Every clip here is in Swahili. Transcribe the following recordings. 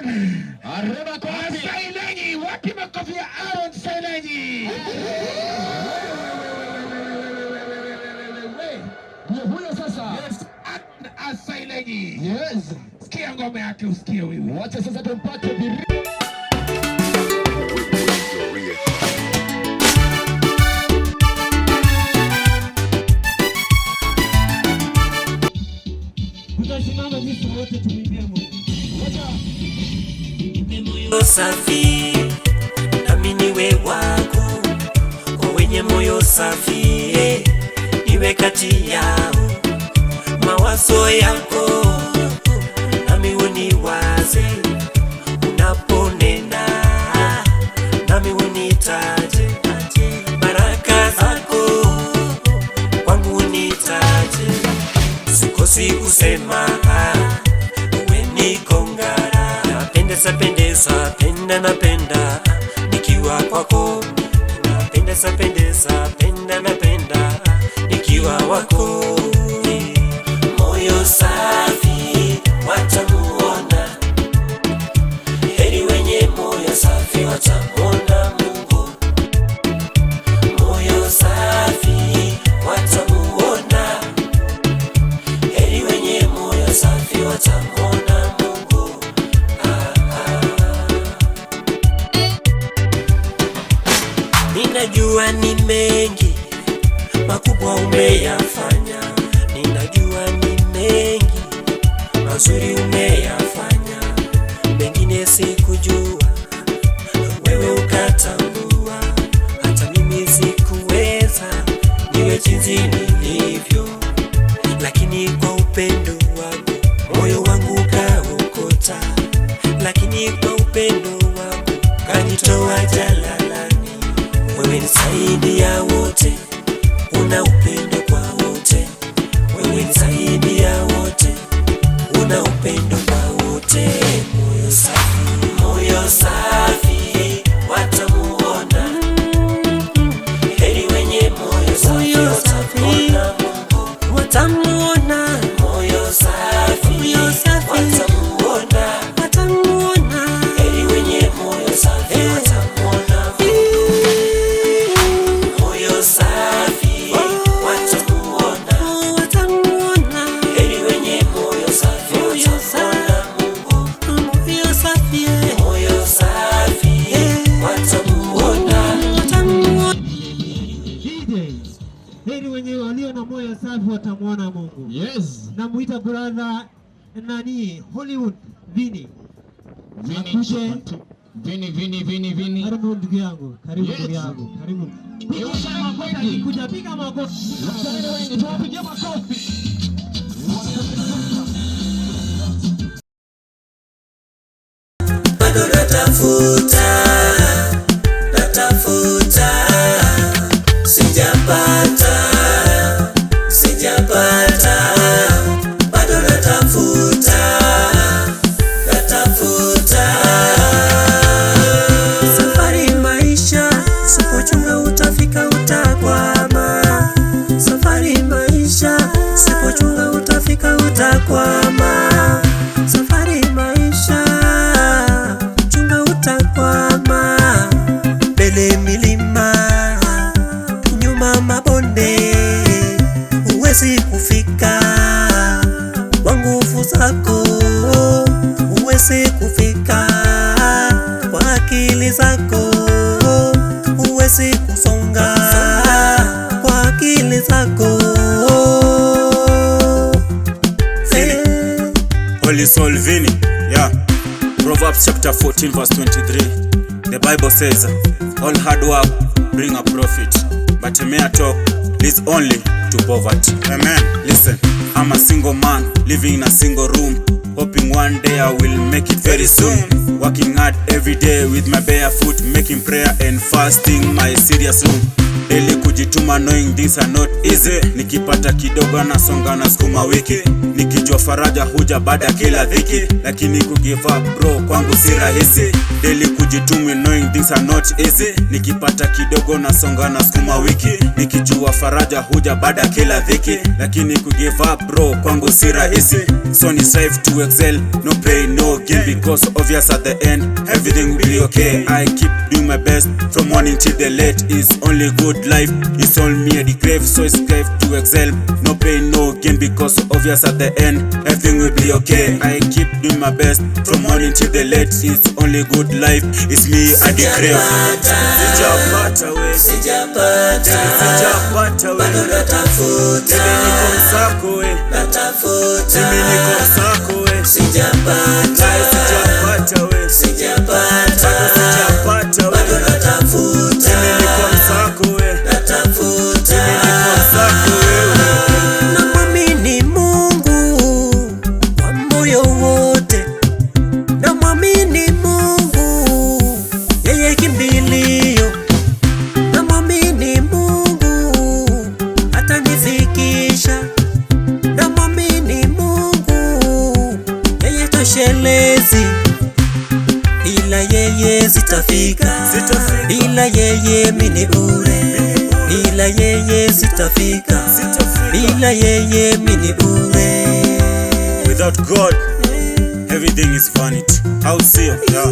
Arema kwa Sailenyi, wapi makofi ya Aaron Sailenyi? huyo sasa. Yes, Aaron Sailenyi. Yes. Sikia ngoma yake usikie wewe. Wacha sasa tumpate biri. Tutasimama sisi wote tumwimbie Mungu. Wacha moyo safi, nami niwe wako, kwa wenye moyo safi, niwe kati yao. Mawazo yako nami uniwaze, unaponena nami unitaje, baraka zako kwangu unitaje. Sikosi kusema uwe niko ngara, napendeza pendeza, penda napenda nikiwa kwako, napendeza pendeza, penda napenda nikiwa wako. Moyo safi watamuona, heri wenye moyo safi watamuona Mungu. Moyo safi watamuona, heri wenye moyo safi watamuona Mungu. Ninajua ni mengi makubwa umeyafanya, ninajua ni mengi mazuri umeyafanya, mengine sikujua wewe ukatambua, hata mimi sikuweza niwe jinsi nilivyo, lakini kwa upendo wako moyo wangu kaokota, lakini kwa upendo wako kanitoa jalalani. Wewe ni zaidi ya wote, una upendo kwa wote. Wewe ni zaidi ya wote, una upendo kwa wote. Moyo safi, moyo safi watamuona, heri wenye moyo safi watamuona Mungu. Watamuona moyo safi, watamuona, watamuona, heri wenye moyo safi watamuona moyo safi, watamuona, watamuona, heri wenye moyo safi watamuona Mungu. Moyo safi, moyo safi watamuona, watamuona, heri wenye walio na moyo safi watamuona Mungu. Yes. Namuita brother nani Hollywood Vini. Vini. Karibu ndugu yangu, karibu Yes. ndugu yangu, karibu. Makofi. Kuja piga makofi. Wasanii wengi tuwapigie makofi. bado natafuta, natafuta, sijapata, sijapata, bado natafuta, natafuta. Safari maisha, sipochunga utafika utakwama. Safari maisha, sipochunga utafika utakwama. Safari maisha, chunga utakwama. Mbele milima, nyuma mabonde, huwezi kufika kwa nguvu zako, huwezi kufika kwa akili zako, huwezi kusonga kwa akili zako. Holy Soul Vini, yeah. Proverbs chapter 14 verse 23. The Bible says, all hard work bring a profit, but a mere talk leads only to poverty. Amen. Listen, I'm a single man living in a single room, hoping one day I will make it very soon. Working hard every day with my bare foot, making prayer and fasting my serious room. Daily kujituma knowing things are not easy. Nikipata kidogo na songa na skuma wiki, nikijua faraja huja baada kila dhiki, lakini kugive up bro kwangu si rahisi. Daily kujituma knowing things are not easy. Nikipata kidogo na songa na skuma wiki, nikijua faraja huja baada kila dhiki, lakini kugive up bro kwangu si rahisi. So ni strive to excel, no pain, no gain, because obvious at the end, everything will be okay. I keep doing my best from morning till the late. It's only good life, it's all me at the grave, so it's grave to excel, no pain, no gain, because obvious at the end, everything will be okay. I keep doing my best from morning till the late. It's only good life, it's me at the grave. Sijapata we, sijapata we, bado natafuta, mimi niko msako we, natafuta, mimi niko msako we, sijapata we, sijapata we, bado natafuta, mimi niko msako we, natafuta, mimi niko msako wewe. Namwamini Mungu kwa moyo wote, namwamini Mungu yeye kimbilio, namwamini Mungu atanifikisha, namwamini Mungu yeye toshelezi, ila yeye sitafika, ila yeye mini bure, ila yeye sitafika, ila yeye mini bure. Without God, everything is vanity. I'll see you, yeah.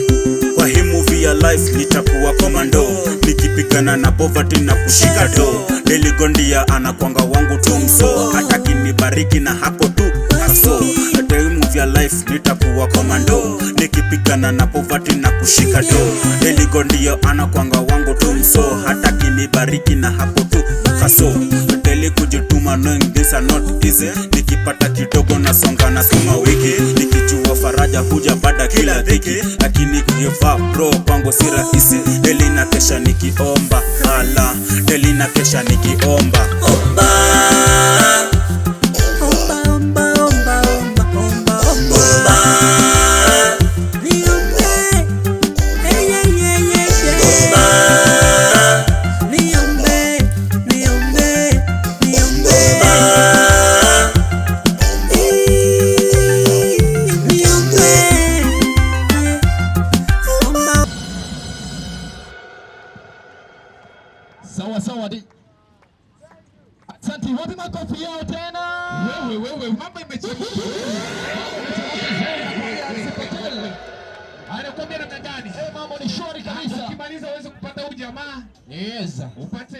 Kwa hii movie ya life nitakuwa komando, nikipigana na poverty na kushika do. Deligondia anakwanga wangu tu mso, hata kinibariki na hapo tu kaso. Hata hii movie ya life nitakuwa komando, nikipigana na poverty na kushika do. Deligondia anakwanga wangu tu mso, hata kinibariki na hapo tu kaso. Deli kujituma knowing this are not easy, nikipata kidogo na songa na suma wiki, nikijua faraja huja baada kila dhiki, lakini kugiva bro kwangu si rahisi. Deli na kesha nikiomba, hala, deli na kesha nikiomba, omba, omba, omba, omba, omba, omba, omba, niombe, hey, yeah, yeah, yeah, yeah. Omba, niombe, niombe, niombe, Sawa sawa di. Asante, wapi makofi yao tena? Wewe mambo imechemka. Anakuambia namna gani? Mambo ni shwari kabisa. Ukimaliza uweze kupata huyu jamaa. Yes. Upate